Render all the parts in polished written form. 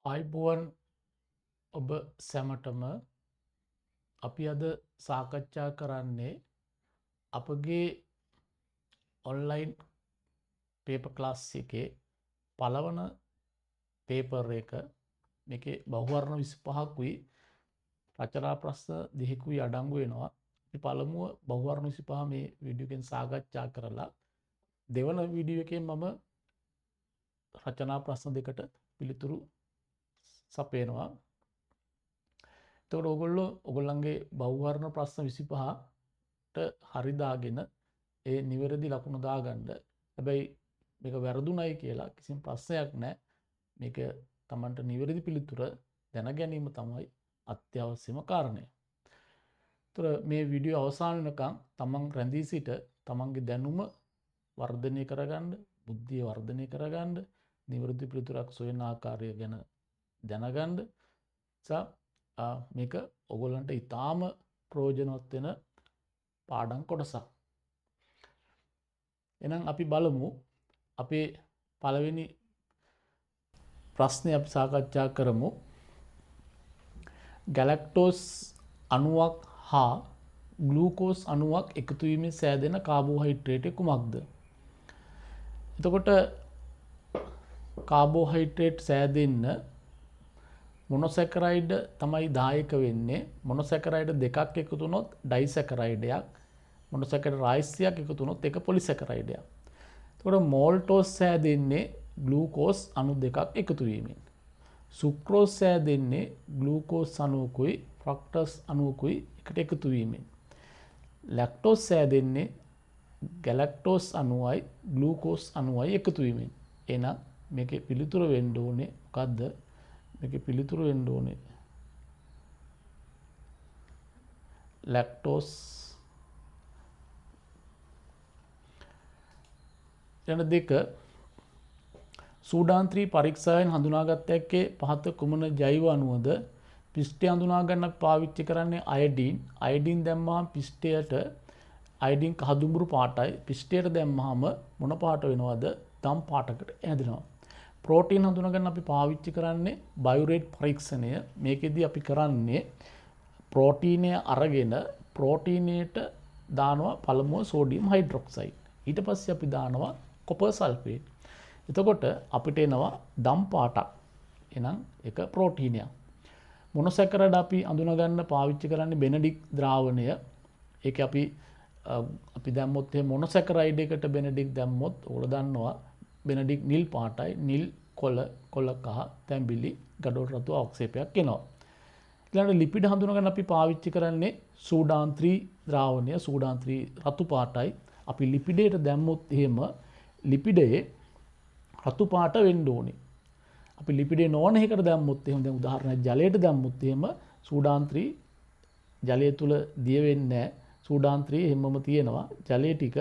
ආයිබුවන් ඔබ සැමටම අපි අද සාකච්ඡා කරන්නේ අපගේ ඔන්ලයින් පේප ක්ලාස් එකේ පළවන පේපර් එක මේකේ බහුවර්ණ 25කුයි රචනා ප්‍රශ්න දෙකකුයි අඩංගු වෙනවා. අපි පළමුව බහුවර්ණ 25 මේ වීඩියෝ එකෙන් සාකච්ඡා කරලා දෙවන වීඩියෝ එකෙන් මම රචනා ප්‍රශ්න දෙකට පිළිතුරු සපයනවා. එතකොට ඔයගොල්ලන්ගේ බහුවර්ණ ප්‍රශ්න 25ට හරි දාගෙන ඒ නිවැරදි ලකුණු දාගන්න. හැබැයි මේක වැරදුණයි කියලා කිසිම ප්‍රශ්නයක් නැහැ. මේක Tamanට නිවැරදි පිළිතුර දැන ගැනීම තමයි අත්‍යවශ්‍යම කාරණය. ඒතර මේ වීඩියෝ අවසාන වෙනකන් Taman රැඳී සිට Tamanගේ දැනුම වර්ධනය කරගන්න, බුද්ධිය වර්ධනය කරගන්න, නිවැරදි පිළිතුරක් සොයන ආකාරය ගැන දැනගන්න. මේක ඔගොල්ලන්ට ඉතාම ප්‍රයෝජනවත් වෙන පාඩම් කොටසක්. එහෙනම් අපි බලමු අපේ පළවෙනි ප්‍රශ්නේ අපි සාකච්ඡා කරමු. ගැලැක්ටෝස් අණුවක් හා ග්ලූකෝස් අණුවක් එකතු වීමෙන් සෑදෙන කාබෝහයිඩ්‍රේට් කුමක්ද? එතකොට කාබෝහයිඩ්‍රේට් සෑදෙන්න මොනොසැකරයිඩ් තමයි දායක වෙන්නේ. මොනොසැකරයිඩ් දෙකක් එකතු වුණොත් ඩයිසැකරයිඩයක්, මොනොසැකරයිඩ් රාශියක් එකතු වුණොත් ඒක පොලිසැකරයිඩයක්. එතකොට මෝල්ටෝස් සෑදෙන්නේ ග්ලූකෝස් අණු දෙකක් එකතු වීමෙන්. සුක්‍රෝස් සෑදෙන්නේ ග්ලූකෝස් අණුවකුයි ෆ්‍රක්ටස් අණුවකුයි එකට එකතු වීමෙන්. ලැක්ටෝස් සෑදෙන්නේ ගැලැක්ටෝස් අණුවයි ග්ලූකෝස් අණුවයි එකතු වීමෙන්. එහෙනම් මේකේ පිළිතුර වෙන්න ඕනේ මොකද්ද? මේකේ පිළිතුර වෙන්න ඕනේ ලැක්ටෝස්. යන දෙක සූඩාන් 3 පරීක්ෂාවෙන් හඳුනාගත් ඇක්කේ පහත කුමන ජෛව අණුවද? පිෂ්ඨය හඳුනා ගන්න පාවිච්චි කරන්නේ අයඩීන්. අයඩීන් දැම්මහම පිෂ්ඨයට අයඩීන් කහදුඹුරු පාටයි. පිෂ්ඨයට දැම්මහම මොන පාට වෙනවද? දම් පාටකට හැදෙනවා. ප්‍රෝටීන් හඳුනා ගන්න අපි පාවිච්චි කරන්නේ බයුරේට් පරීක්ෂණය. මේකෙදී අපි කරන්නේ ප්‍රෝටීනය අරගෙන ප්‍රෝටීනයට දානවා පළමුව සෝඩියම් හයිඩ්‍රොක්සයිඩ්. ඊට පස්සේ අපි දානවා කොපර් සල්ෆේට්. එතකොට අපිට එනවා දම් පාටක්. එහෙනම් ඒක ප්‍රෝටීනයක්. මොනොසැකරයිඩ් අපි අඳුනා ගන්න පාවිච්චි කරන්නේ බෙනඩික් ද්‍රාවණය. ඒක අපි දැම්මොත් එහෙනම් මොනොසැකරයිඩ් එකට බෙනඩික් දැම්මොත් ඔයගොල්ලෝ දන්නවා බෙනඩික් නිල් පාටයි, නිල් කොළ කහ තැඹිලි ගඩොල් රතු අවක්ෂේපයක් එනවා. ඊළඟට ලිපිඩ හඳුනා ගන්න අපි පාවිච්චි කරන්නේ සූඩාන් 3 ද්‍රාවණය. සූඩාන් 3 රතු පාටයි. අපි ලිපිඩයට දැම්මොත් එහෙම ලිපිඩයේ රතු පාට වෙන්න ඕනේ. අපි ලිපිඩේ නොවන එකකට දැම්මොත් එහෙම දැන් උදාහරණයක් ජලයට දැම්මොත් එහෙම සූඩාන් 3 ජලය තුල දිය වෙන්නේ නැහැ. සූඩාන් 3 හැමම තියෙනවා. ජලයේ ටික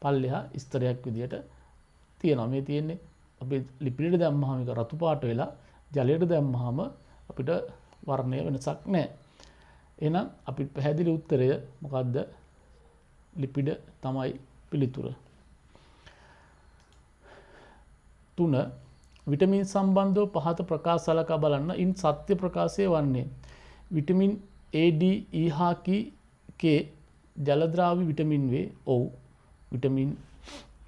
පල්ලෙහා ස්තරයක් විදියට තියෙනවා. මේ තියෙන්නේ අපි ලිපිඩයට දැම්මහම ඒක රතු පාට වෙලා ජලයට දැම්මහම අපිට වර්ණය වෙනසක් නැහැ. එහෙනම් අපිට පැහැදිලි උත්තරය මොකද්ද? ලිපිඩ තමයි පිළිතුර. 3 විටමින් සම්බන්ධව පහත ප්‍රකාශ සලකා බලන්න. ඉන් සත්‍ය ප්‍රකාශය වන්නේ විටමින් A, D, E හා K ජලද්‍රාවී විටමින් වේ. ඔව්. විටමින්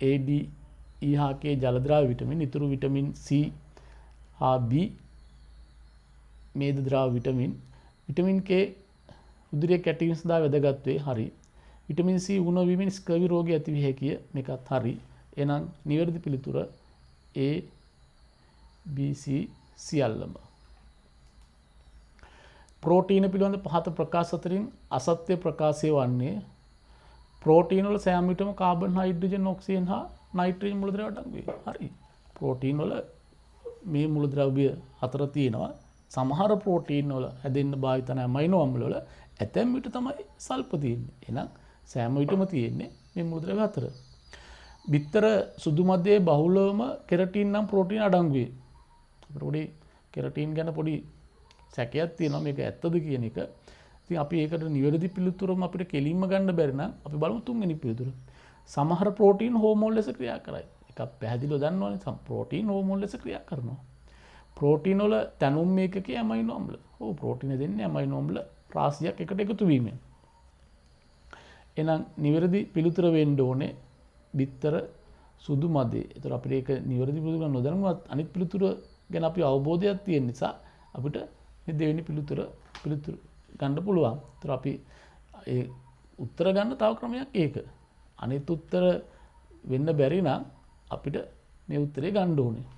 A, D, E හා K ජලද්‍රාවී විටමින්. ඉතුරු විටමින් C හා B මේද ද්‍රාවී විටමින්. විටමින් K උදරයේ කැටීම සඳහා වැදගත් වේ. හරි. විටමින් C උණ වීමෙන් ස්කර්වි රෝගය ඇති විය හැකිය. මේකත් හරි. එහෙනම් නිවැරදි පිළිතුර A, B, C සියල්ලම. ප්‍රෝටීන පිළිබඳ පහත ප්‍රකාශ අතරින් අසත්‍ය ප්‍රකාශය වන්නේ ප්‍රෝටීන වල සෑම විටම කාබන්, හයිඩ්‍රජන්, ඔක්සිජන් හා නයිට්‍රජන් මූලද්‍රව්‍ය අඩංගු වේ. හරි. ප්‍රෝටීන වල මේ මූලද්‍රව්‍ය හතර තියෙනවා. සමහර ප්‍රෝටීන් වල හැදෙන්න භාවිත කරන ඇමයිනෝ අම්ල වල ඇතැම් විට තමයි සල්ප තියෙන්නේ. එහෙනම් සෑම විටම තියෙන්නේ මේ මූලද්‍රව්‍ය හතර. බිත්තර සුදු මැදේ බහුලවම කෙරටින් නම් ප්‍රෝටීන් අඩංගු වේ. අපිට පොඩි කෙරටින් ගැන පොඩි සැකයක් තියෙනවා මේක ඇත්තද කියන එක. ඉතින් අපි ඒකට නිවැරදි පිළිතුරම අපිට කෙලින්ම ගන්න බැරි නම් අපි බලමු තුන්වෙනි පිළිතුර. සමහර ප්‍රෝටීන් හෝමෝන් ලෙස ක්‍රියා කරයි. එකක් පැහැදිලිව දන්නවනේ ප්‍රෝටීන් හෝමෝන් ලෙස ක්‍රියා කරනවා. ප්‍රෝටීන් වල තැනුම් මේකකයේ ඇමයිනෝ අම්ල. ඔව් ප්‍රෝටීන දෙන්නේ ඇමයිනෝ අම්ල රාශියක් එකට එකතු වීමෙන්. එහෙනම් නිවැරදි පිළිතුර වෙන්න ඕනේ බිත්තර සුදු මදේ. ඒතර අපිට ඒක නිවැරදි පිළිතුර නොදැනුවත් අනිත් පිළිතුර ගැන අපි අවබෝධයක් තියෙන නිසා අපිට මේ දෙවෙනි පිළිතුර ගන්න පුළුවන්. ඒතර අපි ඒ උත්තර ගන්න තව ක්‍රමයක් ඒක. අනිත් උත්තර වෙන්න බැරි නම් අපිට මේ උත්තරේ ගන්න ඕනේ.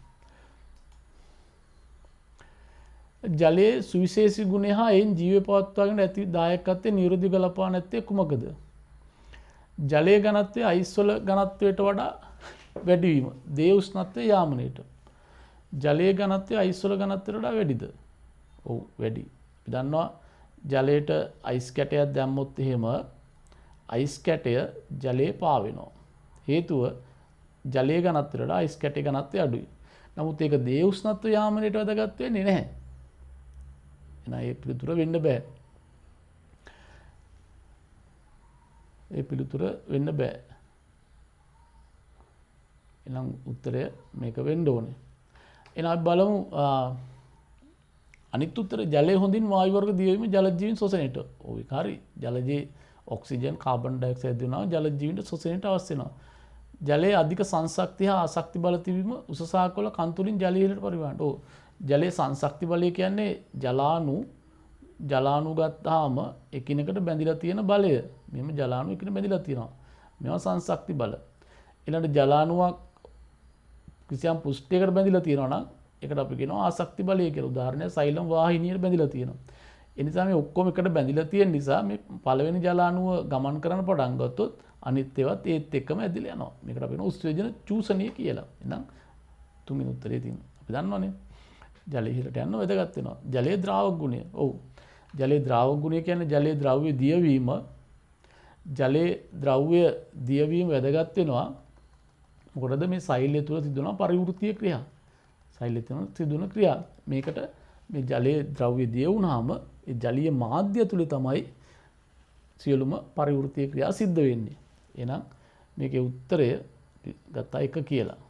ජලයේ සුවිශේෂී ගුණය හා එයින් ජීවය පවත්වාගෙන ඇති දායකත්වයේ නිවැරදි ගලපා නැත්තේ කුමකද? ජලයේ ඝනත්වය අයිස් වල ඝනත්වයට වඩා වැඩි වීම. දේ උෂ්ණත්වයේ යාමනයට. ජලයේ ඝනත්වය අයිස් වල ඝනත්වයට වඩා වැඩිද? ඔව් වැඩි. අපි දන්නවා ජලයට අයිස් කැටයක් දැම්මොත් එහෙම අයිස් කැටය ජලයේ පාවෙනවා. හේතුව ජලයේ ඝනත්වයට වඩා අයිස් කැටේ ඝනත්වය අඩුයි. නමුත් ඒක දේ උෂ්ණත්ව යාමනයට වැදගත් වෙන්නේ නැහැ. එහෙනම් ඒ පිළිතුර වෙන්න බෑ. ඒ පිළිතුර වෙන්න බෑ. එහෙනම් උත්තරය මේක වෙන්න ඕනේ. එහෙනම් අපි බලමු අනිත් උත්තරේ ජලය හොඳින් වායු වර්ග දියවීම ජල ජීවීන් ශෝෂණයට. ඔව් ඒක හරි. ජලජී ඔක්සිජන් කාබන් ඩයොක්සයිඩ් දෙනවා ජල ජීවීන්ට ශෝෂණයට අවශ්‍ය වෙනවා. ජලයේ අධික සංශක්තිය හා අශක්ති බල තිබීම උසසාකවල කන් තුලින් ජලය ඉහළට පරිවහනට. ඔව්. ජලයේ සංශක්ති බලය කියන්නේ ජලාණු ගත්තාම එකිනෙකට බැඳිලා තියෙන බලය. මෙහෙම ජලාණු එකිනෙක බැඳිලා තියෙනවා. මේවා සංශක්ති බල. ඊළඟට ජලාණුවක් කිසියම් පුෂ්ඨයකට බැඳිලා තියෙනවා නම් ඒකට අපි කියනවා ආශක්ති බලය කියලා. උදාහරණයක් සෛලම් වාහිනියට බැඳිලා තියෙනවා. ඒ නිසා මේ ඔක්කොම එකට බැඳිලා තියෙන නිසා මේ පළවෙනි ජලාණුව ගමන් කරන්න පටන් ගත්තොත් අනිත් ඒවාත් ඒත් එක්කම ඇදිලා යනවා. මේකට අපි කියනවා උත්සේජන චූසනීය කියලා. එහෙනම් තුන්වෙනි උත්තරේ තියෙනවා. අපි දන්නවනේ. ජලය ඉහළට යන්න වැදගත් වෙනවා. ජලයේ ද්‍රාවක ගුණය. ඔව්. ජලයේ ද්‍රාවක ගුණය කියන්නේ ජලයේ ද්‍රව්‍ය දියවීම. ජලයේ ද්‍රව්‍ය දියවීම වැදගත් වෙනවා. මොකටද මේ සෛලය තුළ සිදුවන පරිවෘත්තීය ක්‍රියා. සෛලය තුළ සිදුවන ක්‍රියා. මේකට මේ ජලයේ ද්‍රව්‍ය දිය වුණාම ඒ ජලීය මාධ්‍ය තුල තමයි සියලුම පරිවෘත්තීය ක්‍රියා සිද්ධ වෙන්නේ. එහෙනම් මේකේ උත්තරය ගත්තා 1 කියලා.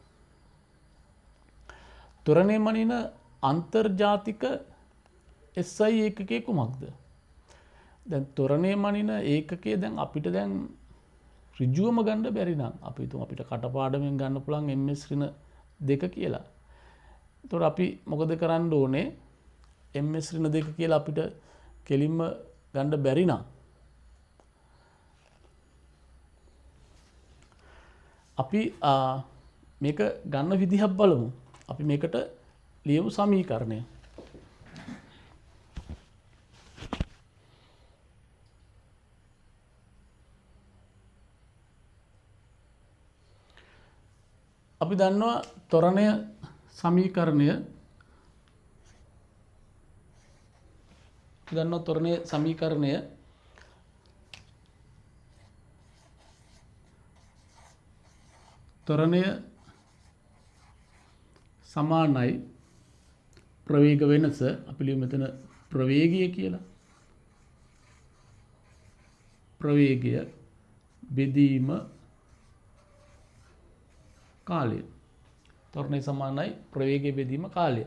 ත්වරණය මනින අන්තර්ජාතික SI ඒකකයේ කුමක්ද? දැන් ත්වරණය මනින ඒකකයේ දැන් අපිට දැන් ඍජුවම ගන්න බැරි නම් අපි හිතමු අපිට කටපාඩමෙන් ගන්න පුළුවන් MS ඍණ 2 කියලා. එතකොට අපි මොකද කරන්න ඕනේ? MS ඍණ 2 කියලා අපිට කෙලින්ම ගන්න බැරි නම් අපි මේක ගන්න විදිහක් බලමු. අපි මේකට ලියමු සමීකරණය. අපි දන්නවා ත්වරණය සමීකරණය ත්වරණය සමානයි ප්‍රවේග වෙනස. අපි ලියමු මෙතන ප්‍රවේගය කියලා. ප්‍රවේගය බෙදීම කාලය. ත්වරණය සමානයි ප්‍රවේගය බෙදීම කාලය.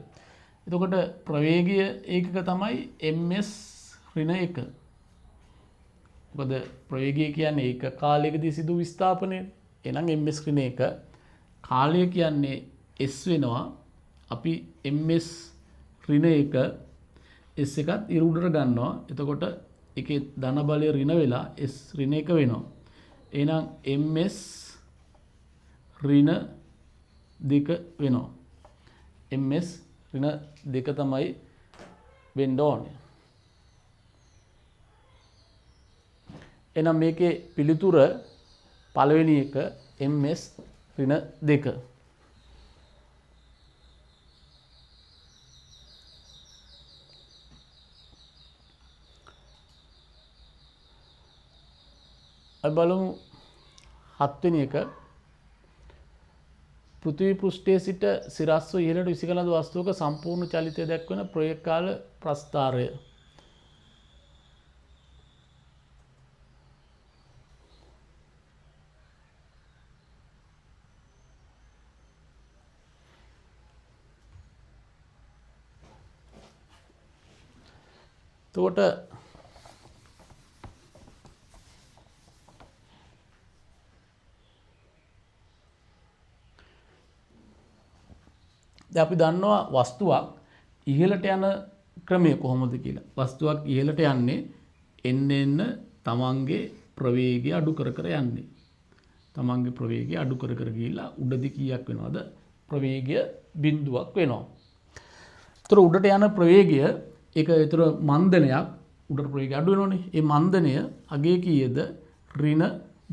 එතකොට ප්‍රවේගය ඒකක තමයි ms ඍණ 1. මොකද ප්‍රවේගය කියන්නේ ඒක කාලයකදී සිදු විස්ථාපනය. එහෙනම් ms ඍණ 1 කාලය කියන්නේ s වෙනවා. අපි ms ඍණ 1 s එකත් ඉර උඩට ගන්නවා. එතකොට ඒකේ ධන බලය ඍණ වෙලා s ඍණ 1 වෙනවා. එහෙනම් ms ඍණ 2 වෙනවා. ms ඍණ 2 තමයි වෙන්න ඕනේ. එහෙනම් මේකේ පිළිතුර පළවෙනි එක ms ඍණ 2. අපි බලමු 7 වෙනි එක. පෘථිවි පෘෂ්ඨයේ සිට සිරස්ව ඉහළට විසිකළ ලද වස්තුවක සම්පූර්ණ චලිතය දක්වන ප්‍රවේග කාල ප්‍රස්ථාරය. එතකොට දැන් අපි දන්නවා වස්තුවක් ඉහළට යන ක්‍රමය කොහොමද කියලා. වස්තුවක් ඉහළට යන්නේ එන්න තමන්ගේ ප්‍රවේගය අඩු කර කර යන්නේ. තමන්ගේ ප්‍රවේගය අඩු කර කර ගිහිල්ලා උඩදී කීයක් වෙනවද? ප්‍රවේගය බිඳුවක් වෙනවා. ඒතර උඩට යන ප්‍රවේගය ඒක ඒතර මන්දනයක් උඩට ප්‍රවේගය අඩු වෙනවනේ. ඒ මන්දනය අගේ කීයද? ඍණ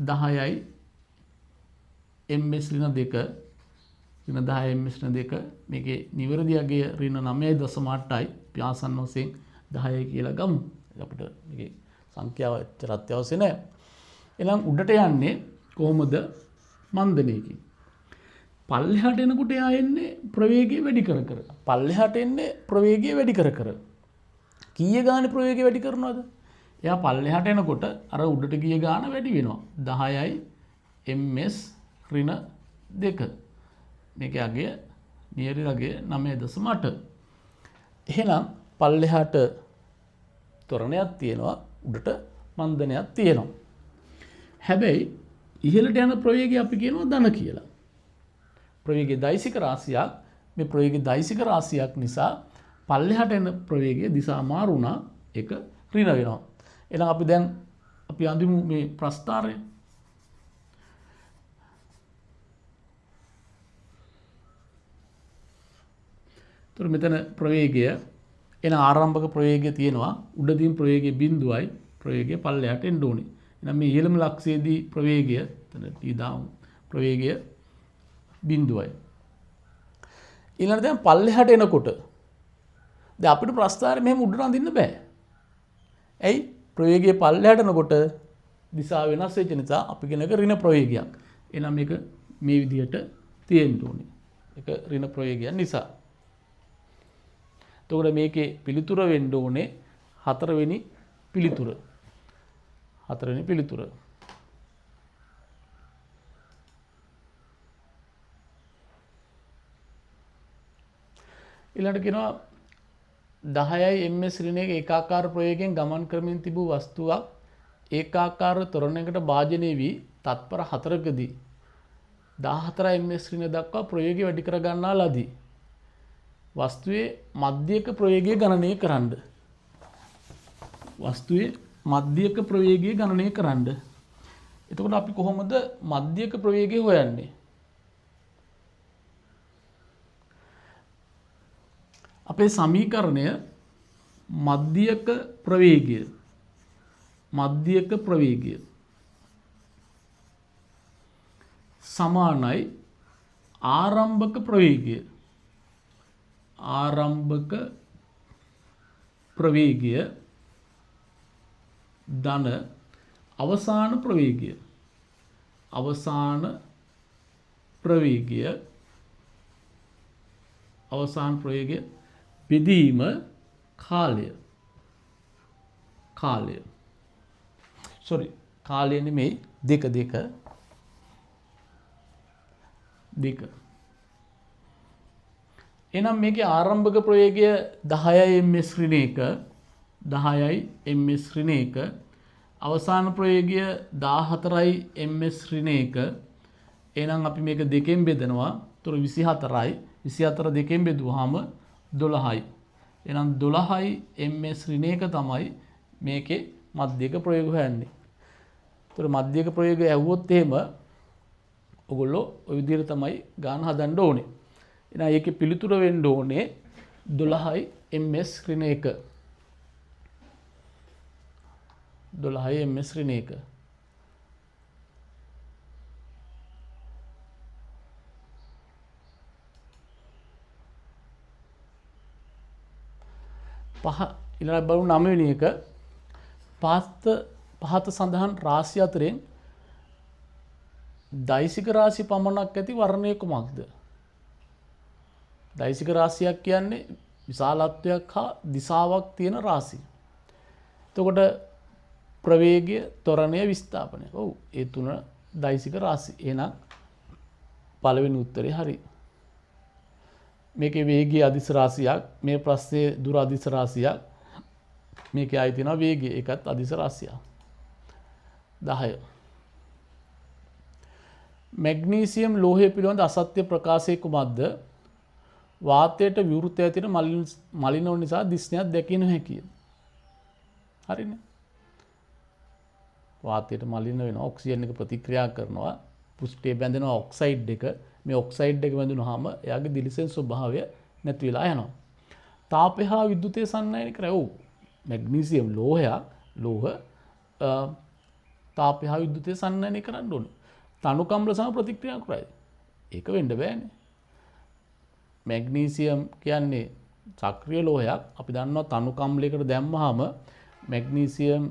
10යි ms ඍණ 2 ඍණ 10 ms ඍණ 2 මේකේ නිවැරදි අගය ඍණ 9.8යි ව්‍යාසන්න වශයෙන් 10යි කියලා ගමු. අපිට මේකේ සංඛ්‍යාව එච්චර අත්‍යවශ්‍ය නැහැ. එහෙනම් උඩට යන්නේ කොහොමද? මන්දනයකින්. පල්ලෙහාට එනකොට එයා එන්නේ ප්‍රවේගය වැඩි කර කර. පල්ලෙහාට එන්නේ ප්‍රවේගය වැඩි කර කර. කීය ගානේ ප්‍රවේගය වැඩි කරනවද? එයා පල්ලෙහාට එනකොට අර උඩට ගිය ගාන වැඩි වෙනවා. 10යි ms ඍණ 2. මේකේ අගය නියරි අගය 9.8. එහෙනම් පල්ලෙහාට ත්වරණයක් තියෙනවා, උඩට මන්දනයක් තියෙනවා. හැබැයි ඉහළට යන ප්‍රවේගය අපි කියනවා ධන කියලා. ප්‍රවේගය දෛසික රාශියක්. මේ ප්‍රවේගය දෛසික රාශියක් නිසා පල්ලෙහාට එන ප්‍රවේගය දිශා මාරු වුණා. ඒක ඍණ වෙනවා. එහෙනම් අපි දැන් අපි අඳිමු මේ ප්‍රස්ථාරය. ඒතර මෙතන ප්‍රවේගය එන ආරම්භක ප්‍රවේගය තියෙනවා. උඩදීන් ප්‍රවේගය බිඳුවයි. ප්‍රවේගය පල්ලෙහාට එන්න ඕනේ. එහෙනම් මේ ඉහළම ලක්ෂයේදී ප්‍රවේගය එතන t දාමු. ප්‍රවේගය බිඳුවයි. ඊළඟට දැන් පල්ලෙහාට එනකොට දැන් අපිට ප්‍රස්ථාරය මෙහෙම උඩට අඳින්න බෑ. ඇයි? ප්‍රවේගය පල්ලෙහාට එනකොට දිශාව වෙනස් වෙච්ච නිසා අපි කියන එක ඍණ ප්‍රවේගයක්. එහෙනම් මේක මේ විදිහට තියෙන්න ඕනේ. ඒක ඍණ ප්‍රවේගයක් නිසා. එතකොට මේකේ පිළිතුර වෙන්න ඕනේ 4 වෙනි පිළිතුර. 4 වෙනි පිළිතුර. ඊළඟට කියනවා 10යි ms ඍණ 1 ඒකාකාර ප්‍රවේගයෙන් ගමන් කරමින් තිබූ වස්තුවක් ඒකාකාර ත්වරණයකට භාජනය වී තත්පර 4කදී 14 ms ඍණ දක්වා ප්‍රවේගය වැඩි කර ගන්නා ලදී. වස්තුවේ මධ්‍යක ප්‍රවේගය ගණනය කරන්න. වස්තුවේ මධ්‍යක ප්‍රවේගය ගණනය කරන්න. එතකොට අපි කොහොමද මධ්‍යක ප්‍රවේගය හොයන්නේ? අපේ සමීකරණය මධ්‍යක ප්‍රවේගය සමානයි ආරම්භක ප්‍රවේගය ධන අවසාන ප්‍රවේගය බෙදීම කාලය කාලය නෙමෙයි දෙක එහෙනම් මේකේ ආරම්භක ප්‍රවේගය 10යි ms ඍණ 1 අවසාන ප්‍රවේගය 14යි ms ඍණ 1. එහෙනම් අපි මේක දෙකෙන් බෙදනවා. ඒතර 24යි. 24 දෙකෙන් බෙදුවාම 12යි. එහෙනම් 12යි ms ඍණ 1 තමයි මේකේ මධ්‍යක ප්‍රවේගය හොයන්නේ. ඒතර මධ්‍යක ප්‍රවේගය ඇහුවොත් එහෙම ඔයගොල්ලෝ ওই විදිහට තමයි ගාන හදන්න ඕනේ. එහෙනම් ඒකේ පිළිතුර වෙන්න ඕනේ 12යි ms ඍණ 1. 12යි ms ඍණ 1. ඊළඟ බලමු 9 වෙනි එක. පහත සඳහන් රාශි අතරින් දෛසික රාශි පමණක් ඇති වර්ණය කුමක්ද? දෛසික රාශියක් කියන්නේ විශාලත්වයක් හා දිශාවක් තියෙන රාශිය. එතකොට ප්‍රවේගය, ත්වරණය, විස්ථාපනය. ඔව් ඒ තුන දෛසික රාශි. එහෙනම් පළවෙනි උත්තරේ හරි. මේකේ වේගය අදිශ රාශියක්, මේ ප්‍රස්ථයේ දුර අදිශ රාශියක්, මේකේ ආයි තියෙනවා වේගය. ඒකත් අදිශ රාශියක්. 10. මැග්නීසියම් ලෝහය පිළිබඳ අසත්‍ය ප්‍රකාශය කුමක්ද? වාතයට විවෘත ඇතින මලින නිසා දිස්නයක් දැකිය නොහැකිය. හරිනේ. වාතයට මලින වෙනවා, ඔක්සිජන් එක ප්‍රතික්‍රියා කරනවා, පුෂ්ඨයේ බැඳෙනවා ඔක්සයිඩ් එක. මේ ඔක්සයිඩ් එක බැඳුනහම එයාගේ දිලිසෙන ස්වභාවය නැති වෙලා යනවා. තාපය හා විද්‍යුතය සන්නයන කරයි. ඔව්. මැග්නීසියම් ලෝහ තාපය හා විද්‍යුතය සන්නයනය කරන්න ඕනේ. තනුකම්ල සම ප්‍රතික්‍රියා කරයි. ඒක වෙන්න බෑනේ. මැග්නීසියම් කියන්නේ සක්‍රිය ලෝහයක්. අපි දන්නවා තනුකම්ලයකට දැම්මහම මැග්නීසියම්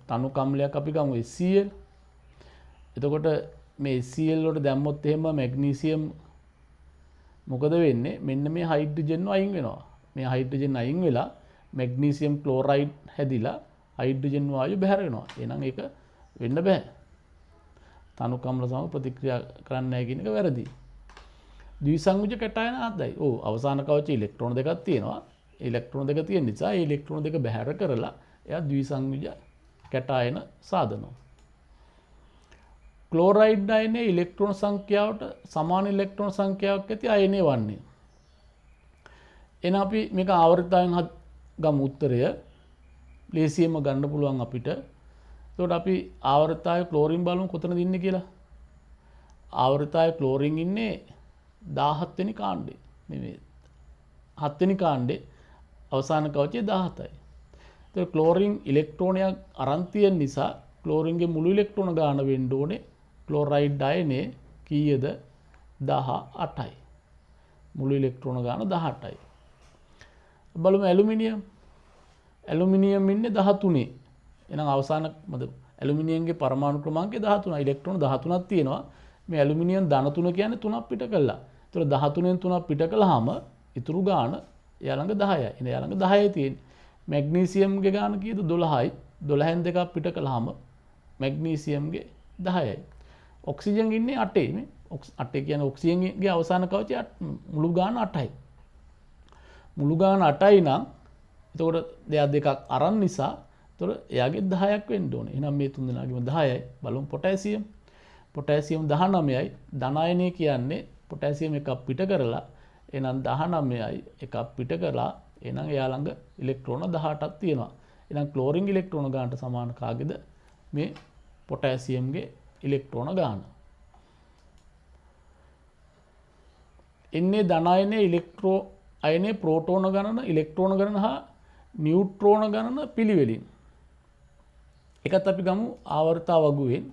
තනුකම්ලයක් අපි ගමු HCl. එතකොට මේ HCl වලට දැම්මොත් එහෙම මැග්නීසියම් මොකද වෙන්නේ? මෙන්න මේ හයිඩ්‍රජන් අයින් වෙනවා. මේ හයිඩ්‍රජන් අයින් වෙලා මැග්නීසියම් ක්ලෝරයිඩ් හැදිලා හයිඩ්‍රජන් වායු බැහැර වෙනවා. එහෙනම් ඒක වෙන්න බෑ. තනුකම්ල සම ප්‍රතික්‍රියා කරන්නේ නැහැ කියන එක වැරදි. ද්විසංයුජ කැටයන ආදයි. ඔව් අවසාන කවචයේ ඉලෙක්ට්‍රෝන දෙකක් තියෙනවා. ඉලෙක්ට්‍රෝන දෙක තියෙන නිසා ඒ ඉලෙක්ට්‍රෝන දෙක බැහැර කරලා එයා ද්විසංයුජ කැටයන සාදනවා. ක්ලෝරයිඩ් අයනයේ ඉලෙක්ට්‍රෝන සංඛ්‍යාවට සමාන ඉලෙක්ට්‍රෝන සංඛ්‍යාවක් ඇති අයනය වන්නේ. එහෙනම් අපි මේක ආවර්තයෙන් ගමු උත්තරය. ලේසියෙන්ම ගන්න පුළුවන් අපිට. එතකොට අපි ආවර්තය ක්ලෝරින් බලමු කොතනද ඉන්නේ කියලා. ආවර්තය ක්ලෝරින් ඉන්නේ 17 වෙනි කාණ්ඩේ. මේ 7 වෙනි කාණ්ඩේ අවසාන කවචයේ 17යි. එතකොට ක්ලෝරින් ඉලෙක්ට්‍රෝනයක් අරන් තියෙන නිසා ක්ලෝරින්ගේ මුළු ඉලෙක්ට්‍රෝන ගාන වෙන්න ඕනේ. ක්ලෝරයිඩ් අයනේ කීයද? 18යි. මුළු ඉලෙක්ට්‍රෝන ගාන 18යි. බලමු ඇලුමිනියම්. ඇලුමිනියම් ඉන්නේ 13. එහෙනම් අවසාන මොකද? ඇලුමිනියම්ගේ පරමාණු ක්‍රමාංකය 13. ඉලෙක්ට්‍රෝන 13ක් තියෙනවා. මේ ඇලුමිනියම් ධන 3 කියන්නේ 3ක් පිට කළා. ඒතර 13න් 3ක් පිට කළාම ඉතුරු ගාන එයා ළඟ 10යි. එහෙනම් එයා ළඟ 10යි තියෙන්නේ. මැග්නීසියම්ගේ ගාන කීයද? 12යි. 12න් දෙකක් පිට කළාම මැග්නීසියම්ගේ 10යි. ඔක්සිජන් ඉන්නේ 8යි නේ. 8 කියන්නේ ඔක්සිජන්ගේ අවසාන කවචය මුළු ගාන 8යි. මුළු ගාන 8යි නම් එතකොට දෙකක් අරන් නිසා එතකොට එයාගේ 10ක් වෙන්න ඕනේ. එහෙනම් මේ තුන් දෙනාගේම 10යි. බලමු පොටෑසියම්. පොටෑසියම් 19යි. ධනායනය කියන්නේ පොටෑසියම් එකක් පිට කරලා එහෙනම් 19යි එකක් පිට කරලා එහෙනම් එයා ළඟ ඉලෙක්ට්‍රෝන 18ක් තියෙනවා. එහෙනම් ක්ලෝරින් ඉලෙක්ට්‍රෝන ගානට සමාන කාගේද? මේ පොටෑසියම්ගේ ඉලෙක්ට්‍රෝන ගාන. එන්නේ ධනායනයේ අයනයේ ප්‍රෝටෝන ගණන, ඉලෙක්ට්‍රෝන ගණන හා නියුට්‍රෝන ගණන පිළිවෙලින්. එකත් අපි ගමු ආවර්තා වගුවෙන්.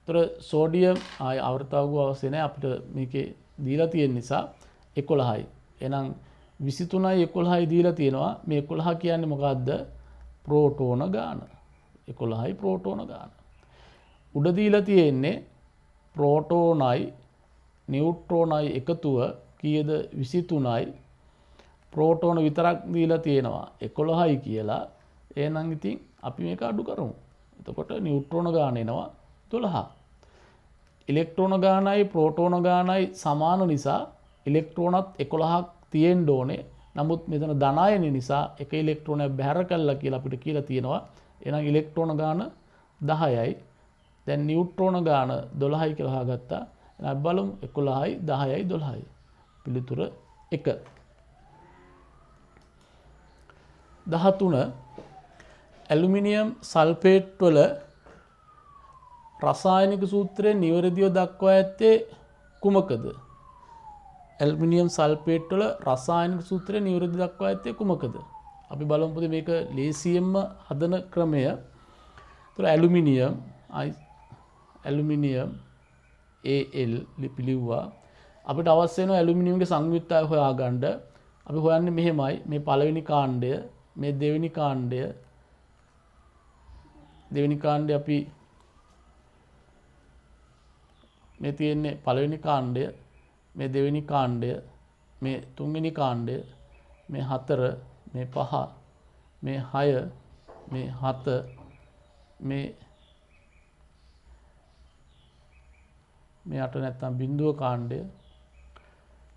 ඒතර සෝඩියම් ආවර්තා වගුව අවශ්‍ය නැහැ අපිට මේකේ දීලා තියෙන නිසා 11යි. එහෙනම් 23යි 11යි දීලා තියෙනවා. මේ 11 කියන්නේ මොකද්ද? ප්‍රෝටෝන ගාන. 11යි ප්‍රෝටෝන ගාන. උඩ දීලා තියෙන්නේ ප්‍රෝටෝනයි නියුට්‍රෝනයි එකතුව කීයද? 23යි. ප්‍රෝටෝන විතරක් දීලා තියෙනවා 11යි කියලා. එහෙනම් ඉතින් අපි මේක අඩු කරමු. එතකොට නියුට්‍රෝන ගාන එනවා 12. ඉලෙක්ට්‍රෝන ගානයි ප්‍රෝටෝන ගානයි සමාන නිසා ඉලෙක්ට්‍රෝනත් 11ක් තියෙන්න ඕනේ. නමුත් මෙතන ධනායන නිසා එක ඉලෙක්ට්‍රෝනයක් බැහැර කළා කියලා අපිට කියලා තියෙනවා. එහෙනම් ඉලෙක්ට්‍රෝන ගාන 10යි. දැන් නියුට්‍රෝන ගාන 12යි කියලා හොයාගත්තා. එහෙනම් බලමු 11යි 10යි 12යි. පිළිතුර 1. 13 ඇලුමිනියම් සල්ෆේට් වල රසායනික සූත්‍රය නිවැරදිව දක්වා ඇත්තේ කුමකද? ඇලුමිනියම් සල්ෆේට් වල රසායනික සූත්‍රය නිවැරදිව දක්වා ඇත්තේ කුමකද? අපි බලමු මේක ලේසියෙන්ම හදන ක්‍රමය. ඒතර ඇලුමිනියම් Al ලිපිලිව්වා. අපිට අවශ්‍ය වෙන ඇලුමිනියම්ගේ සංයුක්තය හොයාගන්න. අපි හොයන්නේ මෙහෙමයි. මේ පළවෙනි කාණ්ඩය, මේ දෙවෙනි කාණ්ඩය. දෙවෙනි කාණ්ඩය අපි මේ තියෙන්නේ පළවෙනි කාණ්ඩය, මේ දෙවෙනි කාණ්ඩය, මේ තුන්වෙනි කාණ්ඩය, මේ 4, මේ 5, මේ 6, මේ 7, මේ 8 නැත්තම් බිඳුව කාණ්ඩය.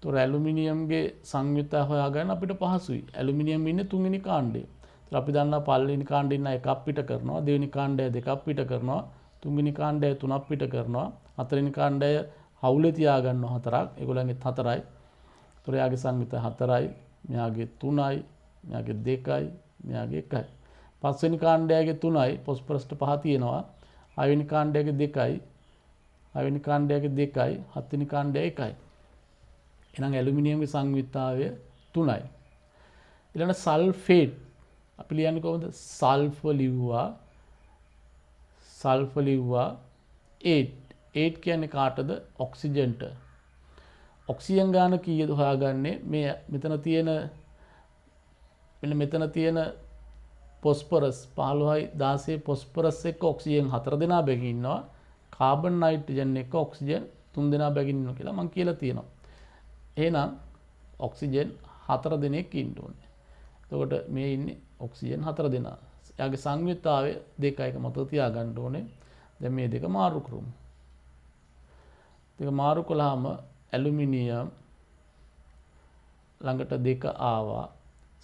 තොර ඇලුමිනියම්ගේ සංයුත්තය හොයාගන්න අපිට පහසුයි. ඇලුමිනියම් ඉන්නේ තුන්වෙනි කාණ්ඩේ. ඒතර අපි දන්නා පළවෙනි කාණ්ඩේ ඉන්න එකක් පිට කරනවා, දෙවෙනි කාණ්ඩය දෙකක් පිට කරනවා, තුන්වෙනි කාණ්ඩය තුනක් පිට කරනවා, හතරවෙනි කාණ්ඩය හවුලේ තියාගන්නවා හතරක්. ඒගොල්ලන්ගෙත් හතරයි. ඒතර යාගේ සංයුත්තය හතරයි, මෙයාගේ 3යි, මෙයාගේ 2යි, මෙයාගේ 1යි. පස්වෙනි කාණ්ඩයගේ 3යි, ෆොස්ෆරස්ට 5 තියෙනවා. හයවෙනි කාණ්ඩයගේ 2යි, හයවෙනි කාණ්ඩයගේ 2යි, හත්වෙනි කාණ්ඩයගේ 1යි. එහෙනම් ඇලුමිනියම්ගේ සංයුක්තාවය 3යි. ඊළඟ සල්ෆේට් අපි ලියන්නේ කොහොමද? සල්ෆර් ලිව්වා 8. 8 කියන්නේ කාටද? ඔක්සිජන්ට. ඔක්සිජන් ගාන කීයද හොයාගන්නේ? මේ මෙතන තියෙන ෆොස්ෆරස් 15යි 16 ෆොස්ෆරස් එක්ක ඔක්සිජන් 4 දෙනා බැගින් ඉන්නවා. කාබන් නයිට්‍රජන් එක්ක ඔක්සිජන් 3 දෙනා බැගින් ඉන්නවා කියලා මම කියලා තියෙනවා. එහෙනම් ඔක්සිජන් 4 දෙනෙක් ඉන්න ඕනේ. එතකොට මේ ඉන්නේ ඔක්සිජන් 4 දෙනා. එයාගේ සංයුක්තාවය 2යි එක මතක තියාගන්න ඕනේ. දැන් මේ දෙක මාරු කරමු. දෙක මාරු කළාම ඇලුමිනියම් ළඟට 2 ආවා.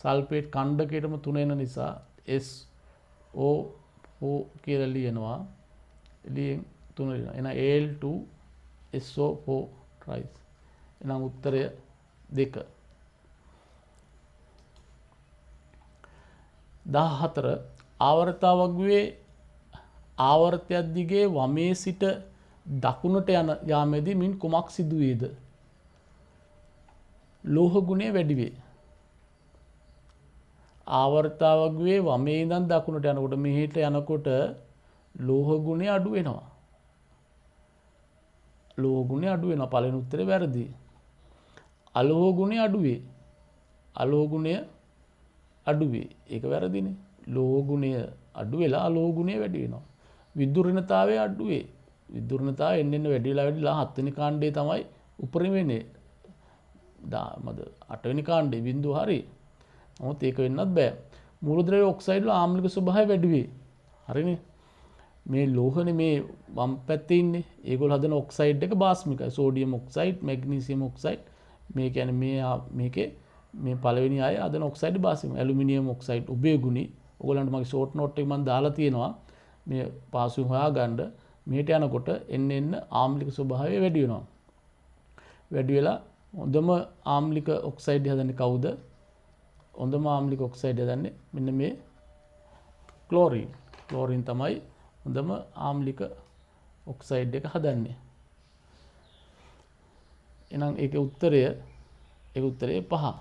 සල්ෆේට් කණ්ඩකයටම 3 එන නිසා SO4 කියලා ලියනවා. එළියෙන් 3 ලියනවා. එහෙනම් Al2SO4 tries. එහෙනම් උත්තරය 2. 14 ආවර්තාවගුවේ ආවර්තයක් දිගේ වමේ සිට දකුණට යන යාමේදී මින් කුමක් සිදුවේද? ලෝහ ගුණය වැඩි වේ. ආවර්තාවගුවේ වමේ ඉඳන් දකුණට යනකොට මෙහෙට යනකොට ලෝහ ගුණය අඩු වෙනවා. ලෝහ ගුණය අඩු වෙනවා. පළවෙනි උත්තරේ වැරදි. අලෝහ ගුණය අඩු වේ. අලෝහ ගුණය අඩු වේ. ඒක වැරදිනේ. ලෝහ ගුණය අඩු වෙලා අලෝහ ගුණය වැඩි වෙනවා. විදුර්ණතාවය අඩු වේ. විදුර්ණතාවය එන්න වැඩිලා 7 වෙනි කාණ්ඩේ තමයි උපරිම වෙන්නේ. මද 8 වෙනි කාණ්ඩේ බිඳුව හරි. නමුත් ඒක වෙන්නත් බෑ. මූලද්‍රව්‍ය ඔක්සයිඩ් වල ආම්ලික ස්වභාවය වැඩි වේ. හරිනේ. මේ ලෝහනේ මේ වම් පැත්තේ ඉන්නේ. ඒගොල්ලෝ හදන ඔක්සයිඩ් එක බාස්මිකයි. Sodium oxide, magnesium oxide. මේ කියන්නේ මේකේ මේ පළවෙනි ආය හදන ඔක්සයිඩ් බාස්මික. ඇලුමිනියම් ඔක්සයිඩ් උභයගුණී. ඔයගොල්ලන්ට මගේ ෂෝට් නෝට් එක මම දාලා තියෙනවා. මේ පාසුවෙන් හොයාගන්න. මෙහෙට යනකොට එන්න ආම්ලික ස්වභාවය වැඩි වෙනවා. වැඩි වෙලා හොඳම ආම්ලික ඔක්සයිඩ් හදන්නේ කවුද? හොඳම ආම්ලික ඔක්සයිඩ් හදන්නේ මෙන්න මේ ක්ලෝරින්. ක්ලෝරින් තමයි හොඳම ආම්ලික ඔක්සයිඩ් එක හදන්නේ. එහෙනම් ඒකේ උත්තරය 5.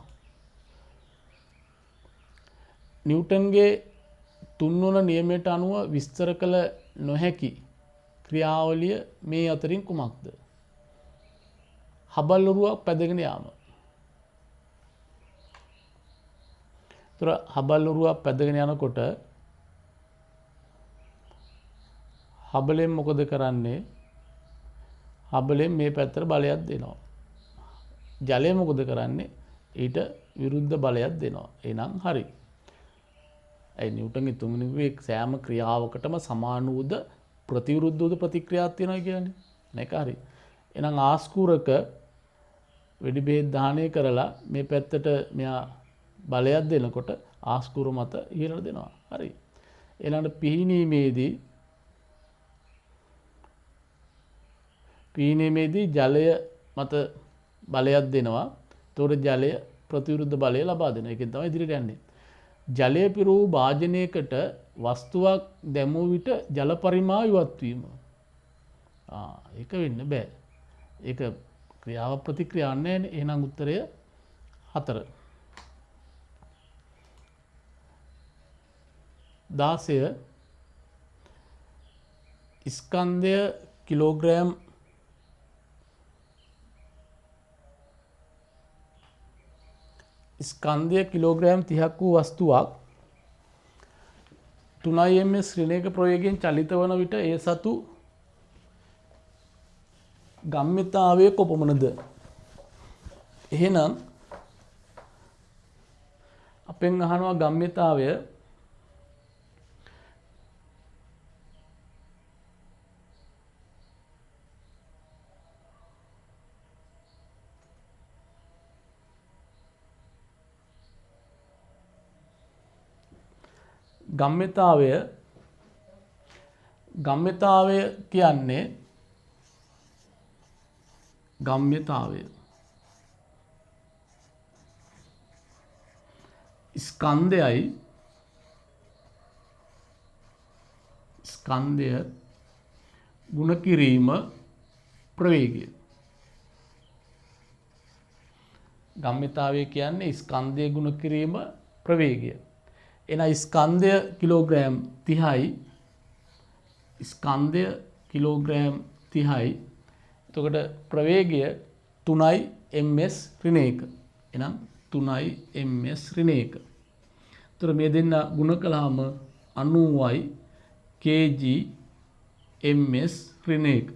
නිව්ටන්ගේ තුන්වන නියමයට අනුව විස්තර කළ නොහැකි ක්‍රියාවලිය මේ අතරින් කුමක්ද? හබල් ඔරුවක් පැදගෙන යාම. ඒතර හබල් ඔරුවක් පැදගෙන යනකොට හබලෙන් මොකද කරන්නේ? හබලෙන් මේ පැත්තට බලයක් දෙනවා. ජලය මොකද කරන්නේ? ඊට විරුද්ධ බලයක් දෙනවා. එහෙනම් හරි. ඒ නිව්ටන්ගේ තුන්වෙනි සෑම ක්‍රියාවකටම සමාන වූද ප්‍රතිවිරුද්ධ වූ ප්‍රතික්‍රියාවක් තියෙනවා කියන්නේ. මේක හරි. එහෙනම් ආස්කූරක වෙඩි බෙහෙත් දාහනය කරලා මේ පැත්තට මෙයා බලයක් දෙනකොට ආස්කූර මත ඉහළට දෙනවා. හරි. ඊළඟට පිහිනීමේදී ජලය මත බලයක් දෙනවා. ඒතකොට ජලය ප්‍රතිවිරුද්ධ බලය ලබා දෙනවා. ඒකෙන් තමයි ඉදිරියට යන්නේ. ජලය පිරූ භාජනයකට වස්තුවක් දැමූ විට ජල පරිමාව ඉවත් වීම. ඒක වෙන්න බෑ. ඒක ක්‍රියාව ප්‍රතික්‍රියාවක් නෑනේ. එහෙනම් උත්තරය 4. 16 ස්කන්ධය කිලෝග්‍රෑම් ස්කන්ධය කිලෝග්‍රෑම් 30ක් වූ වස්තුවක් 3 ms ඍණයක ප්‍රවේගයෙන් චලිත වන විට ඒ සතු ගම්‍යතාවය කොපමණද? එහෙනම් අපෙන් අහනවා ගම්‍යතාවය ගම්්‍යතාවය කියන්නේ ගම්්‍යතාවය ස්කන්ධය ගුණ කිරීම ප්‍රවේගය. ගම්්‍යතාවය කියන්නේ ස්කන්ධය ගුණ කිරීම ප්‍රවේගය. එන ස්කන්ධය කිලෝග්‍රෑම් 30යි. ස්කන්ධය කිලෝග්‍රෑම් 30යි. එතකොට ප්‍රවේගය 3යි ms ඍණ 1. එහෙනම් 3යි ms ඍණ 1. එතකොට මේ දෙන්න ගුණ කළාම 90යි kg ms ඍණ 1.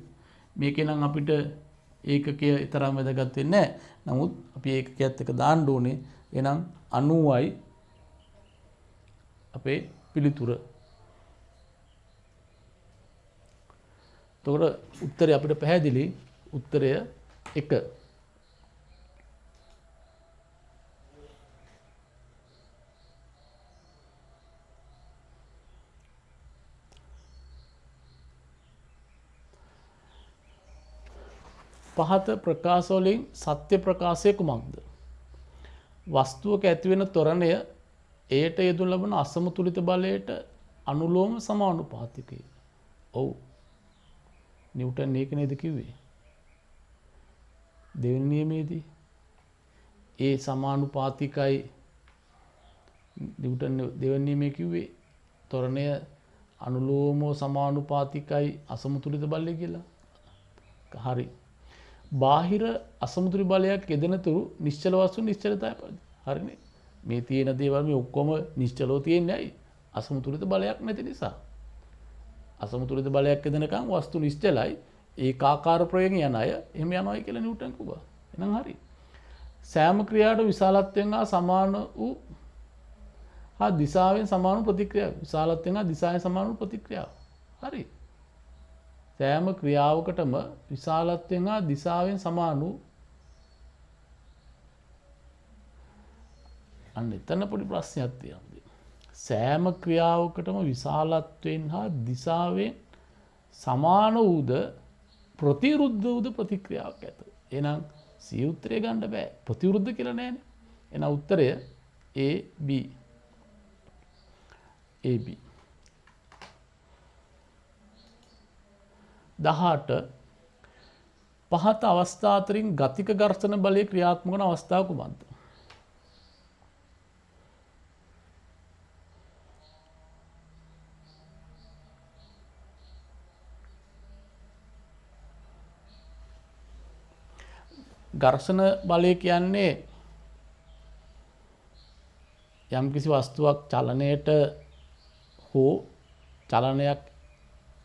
මේකේ නම් අපිට ඒකකය තරම් වැදගත් වෙන්නේ නැහැ. නමුත් අපි ඒකකයත් එක දාන්න ඕනේ. එහෙනම් 90යි අපේ පිළිතුර. එතකොට උත්තරය අපිට පැහැදිලි. උත්තරය 1. පහත ප්‍රකාශ වලින් සත්‍ය ප්‍රකාශය කුමක්ද? වස්තුවක ඇතිවෙන ත්වරණය එයට යෙදු ලබන අසමතුලිත බලයට අනුලෝම සමානුපාතිකය. ඔව්. නිව්ටන් ඒක නේද කිව්වේ? දෙවෙනි නියමයේදී ඒ සමානුපාතිකයි නිව්ටන් දෙවෙනි නියමයේ කිව්වේ ත්වරණය අනුලෝමව සමානුපාතිකයි අසමතුලිත බලය කියලා. හරි. බාහිර අසමතුලිත බලයක් යෙදෙන තුරු නිශ්චල වස්තු නිශ්චලතාවය. හරිනේ. මේ තියෙන දේවල් මේ ඔක්කොම නිශ්චලව තියෙන්නේ ඇයි? අසමතුලිත බලයක් නැති නිසා. අසමතුලිත බලයක් යෙදෙනකන් වස්තු නිශ්චලයි. ඒකාකාර ප්‍රවේගයෙන් යන අය එහෙම යනවායි කියලා නිව්ටන් කිව්වා. එහෙනම් හරි. සෑම ක්‍රියාවට විශාලත්වයෙන් හා සමාන වූ දිශාවෙන් සමාන ප්‍රතික්‍රියාව. විශාලත්වයෙන් හා දිශාවෙන් සමාන වූ ප්‍රතික්‍රියාව. හරි. සෑම ක්‍රියාවකටම විශාලත්වයෙන් හා දිශාවෙන් සමාන වූ අන්න එතන පොඩි ප්‍රශ්නයක් තියෙනවා. සෑම ක්‍රියාවකටම විශාලත්වයෙන් හා දිශාවෙන් සමාන වූද ප්‍රතිවිරුද්ධ වූද ප්‍රතික්‍රියාවක් ඇත. එහෙනම් C උත්තරය ගන්න බෑ. ප්‍රතිවිරුද්ධ කියලා නෑනේ. එහෙනම් උත්තරය AB. AB. 18 පහත අවස්ථා අතරින් ගතික ඝර්ෂණ බලය ක්‍රියාත්මක වන අවස්ථාව කුමක්ද? ඝර්ෂණ බලය කියන්නේ යම්කිසි වස්තුවක් චලනයට හෝ චලනයක්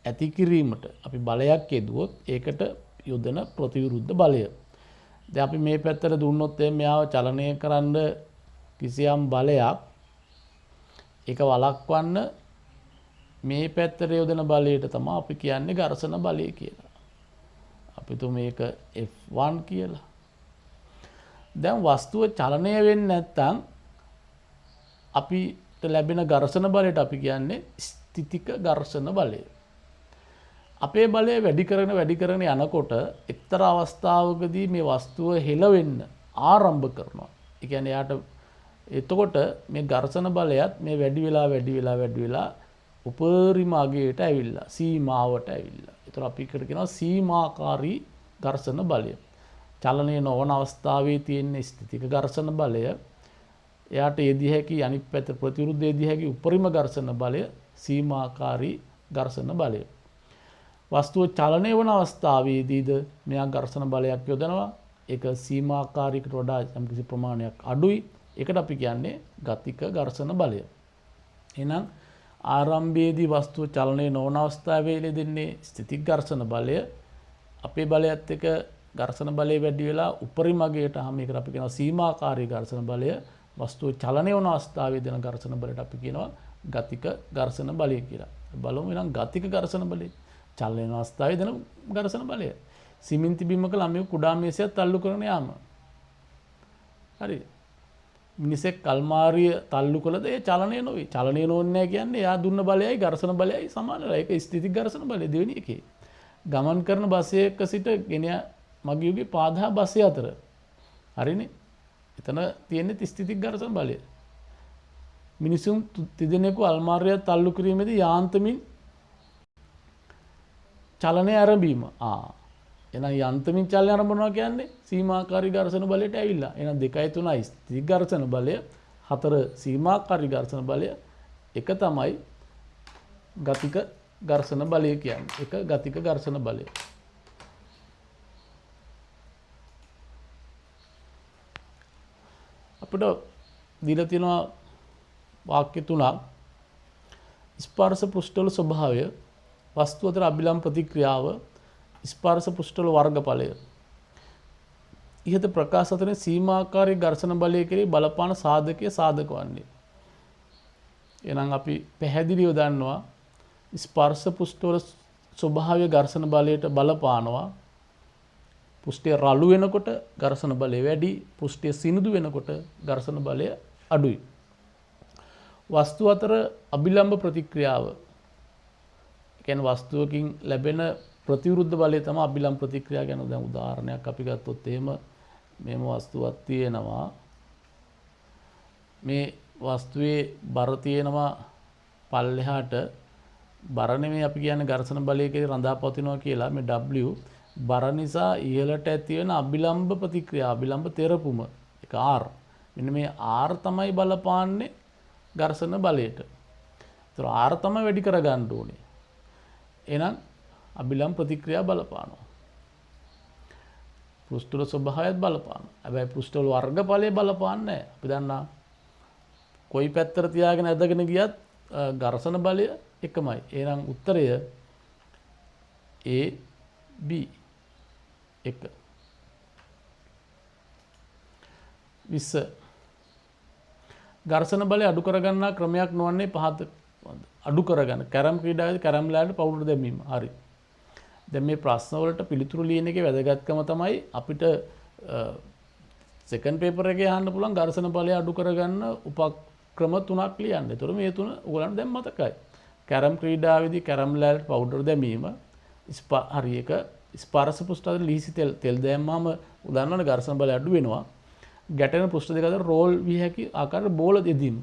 ඇති කිරීමට අපි බලයක් යෙදුවොත් ඒකට යොදන ප්‍රතිවිරුද්ධ බලය. දැන් අපි මේ පැත්තට දුන්නොත් මෙයාව චලනය කරන්න කිසියම් බලයක් ඒක වළක්වන්න මේ පැත්තට යොදන බලයට තමයි අපි කියන්නේ ඝර්ෂණ බලය කියලා. අපි තු මේක F1 කියලා. දැන් වස්තුව චලනය වෙන්නේ නැත්නම් අපිට ලැබෙන ඝර්ෂණ බලයට අපි කියන්නේ ස්ථිතික ඝර්ෂණ බලය. අපේ බලය වැඩි කරගෙන යනකොට එක්තරා අවස්ථාවකදී මේ වස්තුව හෙලවෙන්න ආරම්භ කරනවා. ඒ කියන්නේ යාට එතකොට මේ ඝර්ෂණ බලයත් මේ වැඩි වෙලා උපරිම අගයට ඇවිල්ලා සීමාවට ඇවිල්ලා. ඒතර අපි එකට කියනවා සීමාකාරී ඝර්ෂණ බලය. චලනය නොවන අවස්ථාවේ තියෙන ස්ථිතික ඝර්ෂණ බලය එයාට යෙදිය හැකි අනිත් පැත්ත ප්‍රතිවිරුද්ධ යෙදිය හැකි උපරිම ඝර්ෂණ බලය සීමාකාරී ඝර්ෂණ බලය. වස්තුව චලනය වන අවස්ථාවේදීද මෙයා ඝර්ෂණ බලයක් යොදනවා. ඒක සීමාකාරීකට වඩා යම්කිසි ප්‍රමාණයක් අඩුයි. ඒකට අපි කියන්නේ ගතික ඝර්ෂණ බලය. එහෙනම් ආරම්භයේදී වස්තුව චලනය නොවන අවස්ථාවේ යෙදෙන්නේ ස්ථිතික ඝර්ෂණ බලය. අපේ බලයත් එක්ක ඝර්ෂණ බලය වැඩි වෙලා උපරිම අගයට ආම ඒකට අපි කියනවා සීමාකාරී ඝර්ෂණ බලය. වස්තුව චලනය වන අවස්ථාවේ දෙන ඝර්ෂණ බලයට අපි කියනවා ගතික ඝර්ෂණ බලය කියලා. බලමු එහෙනම් ගතික ඝර්ෂණ බලය. චලනය වන අවස්ථාවේ දෙන ඝර්ෂණ බලය. සිමෙන්ති බිමක ළමයෙකු කුඩා මේසයක් තල්ලු කරන යාම. හරි. මිනිසෙක් අල්මාරිය තල්ලු කළද ඒ චලනය නොවේ. චලනය නොවන්නේ නැහැ කියන්නේ එයා දුන්න බලයයි ඝර්ෂණ බලයයි සමාන වෙලා. ඒක ස්ථිති ඝර්ෂණ බලය දෙවෙනි එකේ. ගමන් කරන බසයක සිට ගෙන මගියුගේ පාදහා බසය අතර. හරිනේ. එතන තියෙන්නේ ස්ථිති ඝර්ෂණ බලය. මිනිසුන් තිදෙනෙකු අල්මාරිය තල්ලු කිරීමේදී යාන්තමින් චලනය ආරම්භීම. එහෙනම් යන්තමින් චලනය ආරම්භනවා කියන්නේ සීමාකාරී ඝර්ෂණ බලයට ඇවිල්ලා. එහෙනම් 2යි 3යි ස්ථිති ඝර්ෂණ බලය, 4 සීමාකාරී ඝර්ෂණ බලය, එක තමයි ගතික ඝර්ෂණ බලය කියන්නේ. එක ගතික ඝර්ෂණ බලය. අපිට දීලා තියෙනවා වාක්‍ය 3ක්. ස්පර්ශ පෘෂ්ඨවල ස්වභාවය, වස්තු අතර අභිලම්බ ප්‍රතික්‍රියාව, ස්පර්ශ පෘෂ්ඨවල වර්ගඵලය. ඉහත ප්‍රකාශ අතරින් සීමාකාරී ඝර්ෂණ බලය කෙරෙහි බලපාන සාධකයේ සාධක වන්නේ. එහෙනම් අපි පැහැදිලිව දන්නවා ස්පර්ශ පෘෂ්ඨවල ස්වභාවය ඝර්ෂණ බලයට බලපානවා. පෘෂ්ඨය රළු වෙනකොට ඝර්ෂණ බලය වැඩි, පෘෂ්ඨය සිනිඳු වෙනකොට ඝර්ෂණ බලය අඩුයි. වස්තු අතර අභිලම්බ ප්‍රතික්‍රියාව. කියන්නේ වස්තුවකින් ලැබෙන ප්‍රතිවිරුද්ධ බලය තමයි අභිලම්බ ප්‍රතික්‍රියාව කියන්නේ. දැන් උදාහරණයක් අපි ගත්තොත් එහෙම මේම වස්තුවක් තියෙනවා. මේ වස්තුවේ බර තියෙනවා පල්ලෙහාට. බර නෙමෙයි අපි කියන්නේ ඝර්ෂණ බලය කියලා රඳාපවතිනවා කියලා. මේ W බර නිසා ඉහළට ඇති වෙන අභිලම්බ ප්‍රතික්‍රියාව, අභිලම්බ තෙරපුම. ඒක R. මෙන්න මේ R තමයි බලපාන්නේ ඝර්ෂණ බලයට. ඒතර R තමයි වැඩි කරගන්න ඕනේ. එහෙනම් අභිලම්බ ප්‍රතික්‍රියාව බලපානවා. පෘෂ්ඨවල ස්වභාවයත් බලපානවා. හැබැයි පෘෂ්ඨවල වර්ගඵලය බලපාන්නේ නැහැ. අපි දන්නා කොයි පැත්තට තියාගෙන ඇදගෙන ගියත් ඝර්ෂණ බලය එකමයි. එහෙනම් උත්තරය A B 1. 20. ඝර්ෂණ බලය අඩු කරගන්නා ක්‍රමයක් නොවන්නේ පහත අඩු කරගන්න. කැරම් ක්‍රීඩාවේදී කැරම් ලෑල්ලට පවුඩර් දැමීම. හරි. දැන් මේ ප්‍රශ්න වලට පිළිතුරු ලියන එකේ වැදගත්කම තමයි අපිට සෙකන්ඩ් පේපර් එකේ අහන්න පුළුවන් ඝර්ෂණ බලය අඩු කරගන්න උපක්‍රම 3ක් ලියන්න. ඒතර මේ 3 ඔයගලන්ට දැන් මතකයි. කැරම් ක්‍රීඩාවේදී කැරම් ලෑල්ලට පවුඩර් දැමීම. හරි එක ස්පර්ශ පෘෂ්ඨ ලිහිසි තෙල් දැම්මම උදාහරණයක් ඝර්ෂණ බලය අඩු වෙනවා. ගැටෙන පෘෂ්ඨ දෙක අතර රෝල් විය හැකි ආකාරයට බෝල දෙදීම.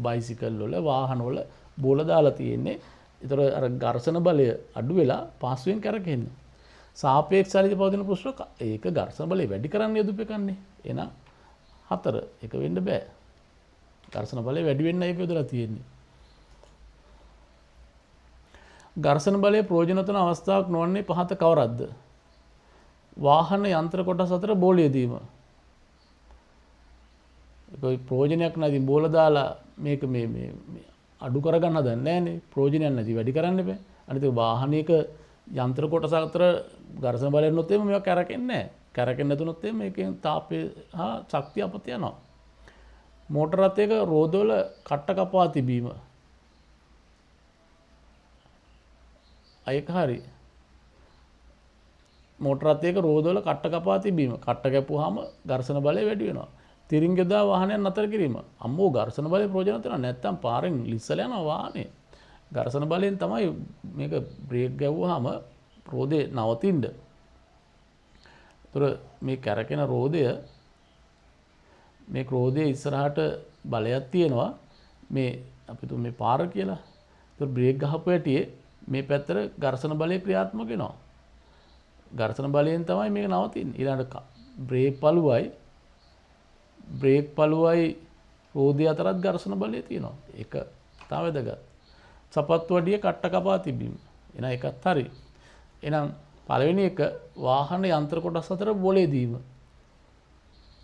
බයිසිකල් වල වාහන වල බෝල දාලා තියෙන්නේ. ඒතර අර ඝර්ෂණ බලය අඩු වෙලා පාස්වෙන් කරකෙන්නේ. සාපේක්ෂාලිත පවතින පෘෂ්ඨ ඒක ඝර්ෂණ බලය වැඩි කරන්න යොදපෙකන්නේ. එහෙනම් 4 එක වෙන්න බෑ. ඝර්ෂණ බලය වැඩි වෙන්න ඒක යොදලා තියෙන්නේ. ඝර්ෂණ බලයේ ප්‍රයෝජන වන අවස්ථාවක් නොවන්නේ පහත කවරක්ද? වාහන යන්ත්‍ර කොටස් අතර බෝල යෙදීම. કોઈ ප්‍රයෝජනයක් නැති බෝල දාලා මේක මේ අඩු කරගන්න හදන්නේ නැහනේ. ප්‍රයෝජනයක් නැති වැඩි කරන්න බෑ. අනිත් වාහනයක යන්ත්‍ර කොටස අතර ඝර්ෂණ බලය නොත් එම මේවා කැරකෙන්නේ නැහැ. කැරකෙන්නේ නැතුනොත් එම මේකෙන් තාපය හා ශක්තිය අපත යනවා. මෝටර රථයක රෝදවල කට්ට කපා තිබීම. ඒක හරි. මෝටර රථයක රෝදවල කට්ට කපා තිබීම. කට්ට කැපුවාම ඝර්ෂණ බලය වැඩි වෙනවා. තිරිංග යොදා වාහනයක් නතර කිරීම. අම්මෝ ඝර්ෂණ බලය ප්‍රයෝජන තියෙනවා. නැත්තම් පාරෙන් ලිස්සලා යනවා වාහනේ. ඝර්ෂණ බලයෙන් තමයි මේක බ්‍රේක් ගැව්වහම රෝදේ නවතින්න. ඒතර මේ කැරකෙන රෝදය මේ රෝදයේ ඉස්සරහට බලයක් තියෙනවා. මේ අපි තුමු මේ පාර කියලා. ඒතර බ්‍රේක් ගහපු ඇටියේ මේ පැත්තට ඝර්ෂණ බලය ක්‍රියාත්මක වෙනවා. ඝර්ෂණ බලයෙන් තමයි මේක නවතින්නේ. ඊළඟට බ්‍රේක් පළුවයි රෝදය අතරත් ඝර්ෂණ බලය තියෙනවා. ඒක තමයි වැදගත්. සපත්තු වඩිය කට්ට කපා තිබීම. එහෙනම් ඒකත් හරි. එහෙනම් පළවෙනි එක වාහන යන්ත්‍ර කොටස් අතර බෝලේ දීම.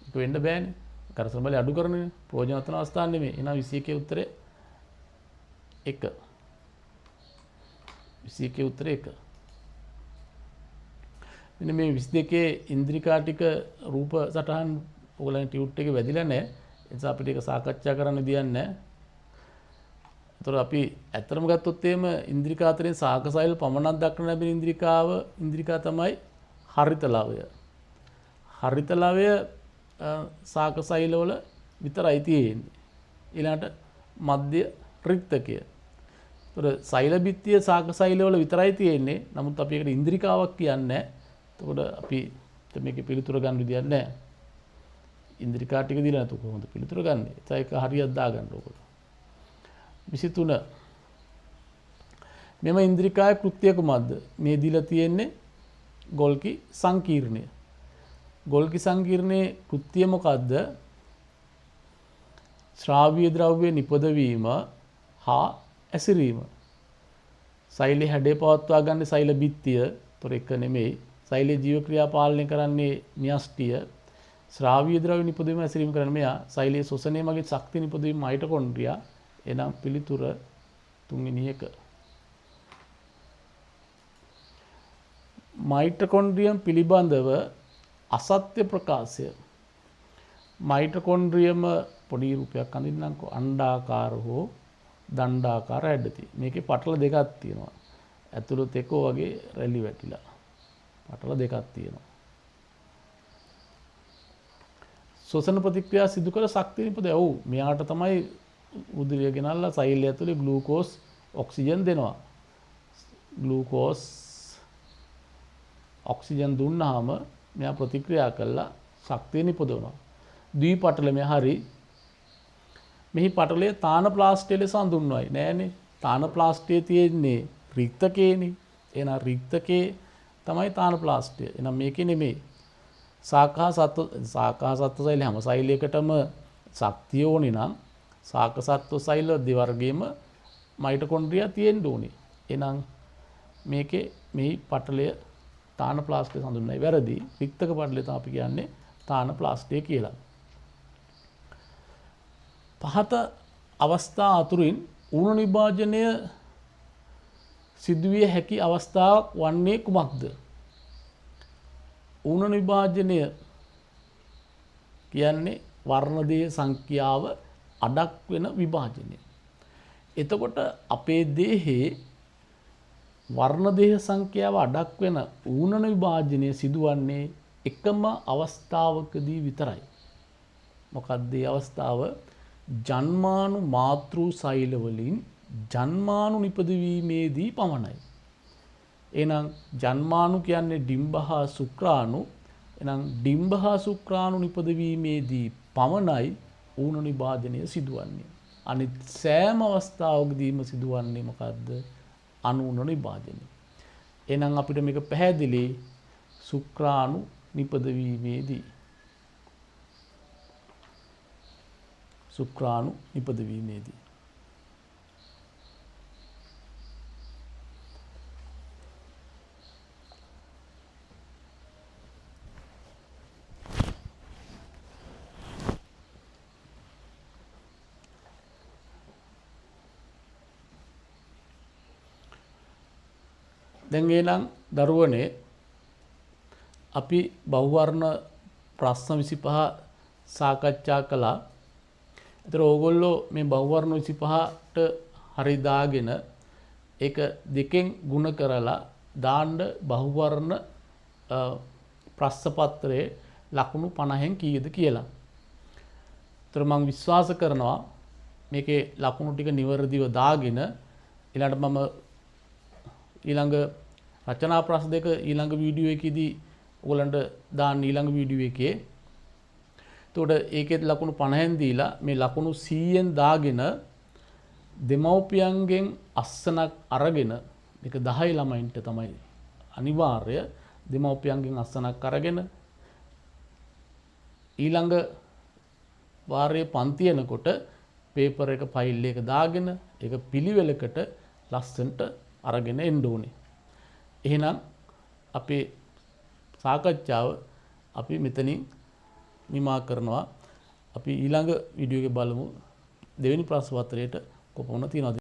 ඒක වෙන්න බෑනේ. ඝර්ෂණ බලය අඩු කරන්නේ ප්‍රයෝජනවත් අවස්ථාවක් නෙමෙයි. එහෙනම් 21 උත්තරේ 1. 21 උත්තරේ 1. මෙන්න මේ 22 ඉන්ද්‍රිකා ටික රූප සටහන් ඔයගලන් ටියුට් එකේ වැදිලා නැහැ. ඒ නිසා අපිට ඒක සාකච්ඡා කරන්න දෙයක් නැහැ. ඒතර අපි ඇත්තටම ගත්තොත් එහෙම ඉන්ද්‍රිකා අතරින් සාකසයිල් පමණක් දක්න ලැබෙන ඉන්ද්‍රිකා තමයි හරිත ලවය. හරිත ලවය සාකසයිල වල විතරයි තියෙන්නේ. ඊළඟට මධ්‍ය රික්තකය. ඒතර සෛල බිත්තිය සාක සෛලවල විතරයි තියෙන්නේ. නමුත් අපි ඒකට ඉන්ද්‍රිකාවක් කියන්නේ නැහැ. එතකොට අපි මේකේ පිළිතුර ගන්න විදියක් නැහැ. ඉන්ද්‍රිකා ටික දීලා නැතු කොහොමද පිළිතුර ගන්නෙ? ඒක හරියට දාගන්න ඕකට. 23 මෙම ඉන්ද්‍රිකාය කෘත්‍ය කුමක්ද? මේ දීලා තියෙන්නේ ගොල්කි සංකීර්ණය. ගොල්කි සංකීර්ණයේ කෘත්‍ය මොකද්ද? ශ්‍රාවීය ද්‍රව්‍ය නිපදවීම හා ඇසිරීම. සෛලේ හැඩය පවත්වා ගන්න සෛල බිත්තිය. ඒතොර එක නෙමෙයි. සෛලේ ජීව ක්‍රියා පාලනය කරන්නේ න්‍යෂ්ටිය. ශ්‍රාවීය ද්‍රව්‍ය නිපදවීම ඇසිරීම කරන මෙයා සෛලයේ ශ්වසනය මගින් ශක්තිය නිපදවීම මයිටොකොන්ඩ්‍රියා. එනම් පිළිතුර තුන්වෙනි එක. මයිටොකොන්ඩ්‍රියම් පිළිබඳව අසත්‍ය ප්‍රකාශය. මයිටොකොන්ඩ්‍රියම පොඩි රූපයක් අඳින්නම්කෝ. අණ්ඩාකාර හෝ දණ්ඩාකාර හැඩති. මේකේ පටල දෙකක් තියෙනවා. ඇතුළත එකෝ වගේ රැලි වැටිලා. පටල දෙකක් තියෙනවා. ශ්වසන ප්‍රතික්‍රියා සිදු කර ශක්තිය නිපදවයි. ඔව් මෙයාට තමයි උදරිය ගෙනල්ලා සෛලය ඇතුලේ ග්ලූකෝස් ඔක්සිජන් දෙනවා. ග්ලූකෝස් ඔක්සිජන් දුන්නාම මෙයා ප්‍රතික්‍රියා කළා ශක්තිය නිපදවනවා. ද්වි පටලමය හරි. මෙහි පටලය තාන ප්ලාස්ටය ලෙස හඳුන්වයි. නෑනේ. තාන ප්ලාස්ටයේ තියෙන්නේ රික්තකේනේ. එහෙනම් රික්තකේ තමයි තාන ප්ලාස්ටය. එහෙනම් මේකේ නෙමෙයි. සාකහ සත්ව සෛල හැම සෛලයකටම ශක්තිය ඕනේ නම් සාක සත්ව සෛල දෙවර්ගයේම මයිටොකොන්ඩ්‍රියා තියෙන්න ඕනේ. එහෙනම් මේකේ මේ පටලය තාන ප්ලාස්ටය හඳුන්වයි. වැරදි. රික්තක පටලය තමයි අපි කියන්නේ තාන ප්ලාස්ටය කියලා. පහත අවස්ථා අතුරින් ඌණ විභාජනය සිදුවිය හැකි අවස්ථාවක් වන්නේ කුමක්ද? ඌණ විභාජනය කියන්නේ වර්ණදේහ සංඛ්‍යාව අඩක් වෙන විභාජනය. එතකොට අපේ දේහේ වර්ණදේහ සංඛ්‍යාව අඩක් වෙන ඌණ විභාජනය සිදුවන්නේ එකම අවස්ථාවකදී විතරයි. මොකක්ද ඒ අවස්ථාව? ජන්මානු මාතෘ සෛල වලින් ජන්මානු නිපදවීමේදී පමණයි. එහෙනම් ජන්මානු කියන්නේ ඩිම්බ හා ශුක්‍රාණු. එහෙනම් ඩිම්බ හා ශුක්‍රාණු නිපදවීමේදී පමණයි ඌණ විභාජනය සිදුවන්නේ. අනිත් සෑම අවස්ථාවකදීම සිදුවන්නේ මොකද්ද? අනූණ විභාජනය. එහෙනම් අපිට මේක පැහැදිලි ශුක්‍රාණු නිපදවීමේදී. ශුක්‍රාණු නිපදවීමේදී. දැන් එහෙනම් දරුවනේ අපි බහුවර්ණ ප්‍රශ්න 25 සාකච්ඡා කළා. ඒතර ඕගොල්ලෝ මේ බහුවර්ණ 25ට හරි දාගෙන ඒක දෙකෙන් ಗುಣ කරලා දාන්න බහුවර්ණ ප්‍රශ්න පත්‍රයේ ලකුණු 50න් කීයද කියලා. ඒතර මම විශ්වාස කරනවා මේකේ ලකුණු ටික නිවැරදිව දාගෙන ඊළඟට මම ඊළඟ රචනා ප්‍රශ්න දෙක ඊළඟ වීඩියෝ එකේදී ඔයගලන්ට දාන්න ඊළඟ වීඩියෝ එකේ. එතකොට ඒකෙත් ලකුණු 50න් දීලා මේ ලකුණු 100න් දාගෙන දෙමව්පියන්ගෙන් අස්සනක් අරගෙන මේක 10 ළමයින්ට තමයි අනිවාර්ය. දෙමව්පියන්ගෙන් අස්සනක් අරගෙන ඊළඟ වාරයේ පන්ති යනකොට පේපර් එක ෆයිල් එක දාගෙන ඒක පිළිවෙලකට ලස්සනට අරගෙන එන්න ඕනේ. එහෙනම් අපේ සාකච්ඡාව අපි මෙතනින් නිමා කරනවා. අපි ඊළඟ වීඩියෝ එකේ බලමු දෙවෙනි ප්‍රශ්න පත්‍රයේට කොපමණ තියෙනවද